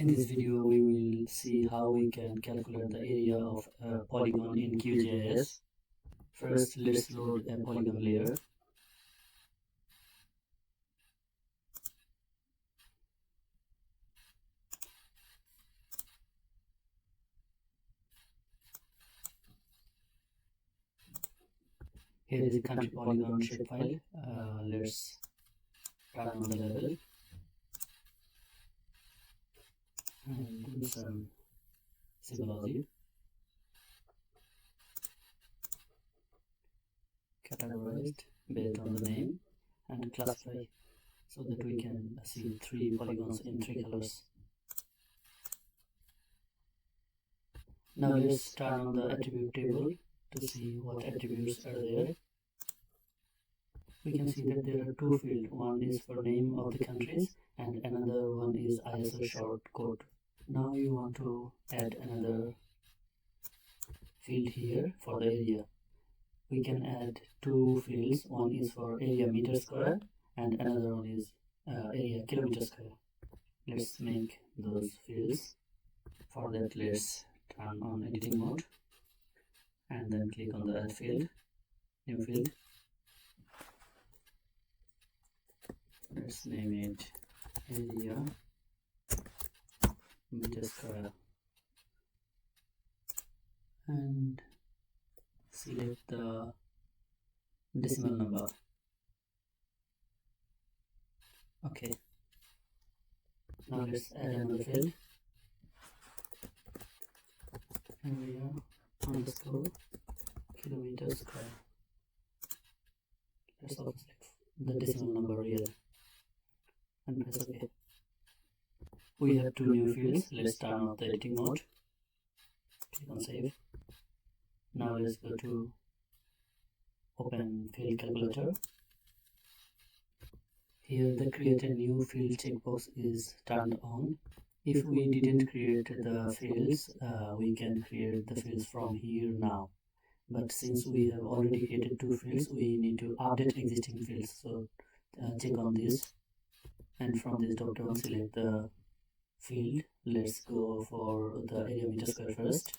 In this video, we will see how we can calculate the area of a polygon in QGIS. First, let's load a polygon layer. Here is the country polygon shapefile. Let's turn on the level and do some symbology. Categorized based on the name and classify so that we can see 3 polygons in 3 colors. Now let's turn on the attribute table to see what attributes are there. We can see that there are 2 fields. One is for name of the countries and another one is ISO short code. Now you want to add another field here for the area. We can add 2 fields. One is for area meter square and another one is area kilometer square. Let's make those fields. For that, let's turn on editing mode and then click on the add field, new field. Let's name it area meter square and select the decimal number. Okay, now let's add another field, area underscore kilometer square. Let's also select the decimal number here and press OK. We have 2 new fields. Let's turn off the editing mode, click on save. Now let's go to open field calculator. Here the create a new field checkbox is turned on. If we didn't create the fields, we can create the fields from here now. But since we have already created 2 fields, we need to update existing fields. So check on this, and from this drop down select the field. Let's go for the area meter square first.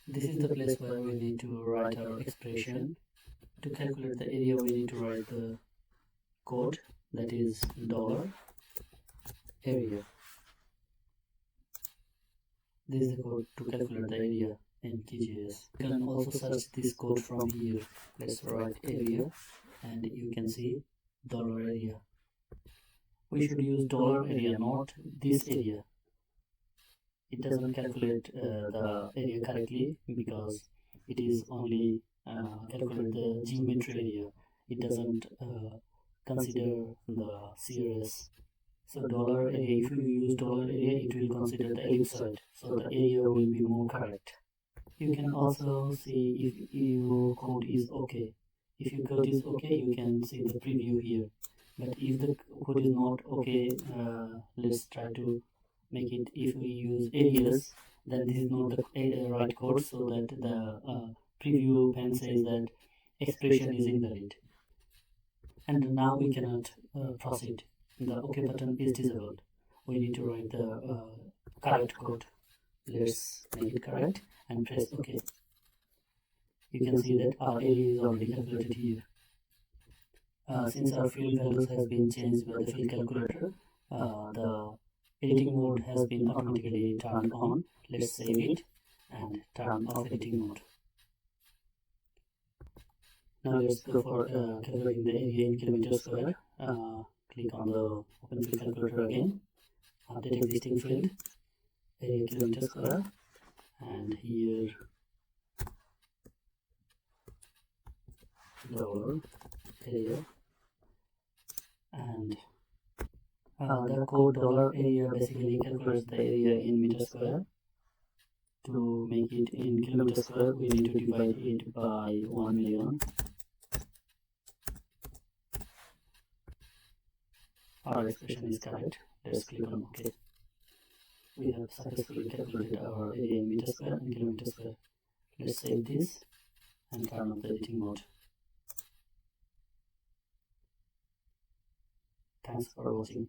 This is the place where we need to write our expression. To calculate the area, we need to write the code, that is $area. This is the code to calculate the area in QGIS. You can also search this code from here. Let's write area and you can see $area. We should use $area, not this area. It doesn't calculate the area correctly because it is only calculate the geometry area. It doesn't consider the CRS. So $area, if you use $area, it will consider the ellipsoid, so the area will be more correct. You can also see if your code is okay. If your code is okay, you can see the preview here. But if the code is not okay, let's try to make it. If we use areas, then this is not the right code, so that the preview pane says that expression is invalid. And now we cannot proceed. The OK button is disabled. We need to write the correct code. Let's make it correct and press OK. You can see that our area is already calculated here. Since our field values has been changed by the field calculator, the editing mode has been automatically turned on. Let's save it and turn off editing mode. Now let's go for calculating the area in kilometer square. Click on the open field calculator again, update existing field, area kilometer square, and here $area, and the code $area basically calculates the area in meter square. To make it in kilometer square, we need to divide it by 1 million. Our expression is correct. Let's click on OK. We have successfully calculated our area in meter square and kilometer square. Let's save this and turn off the editing mode. Thanks for watching.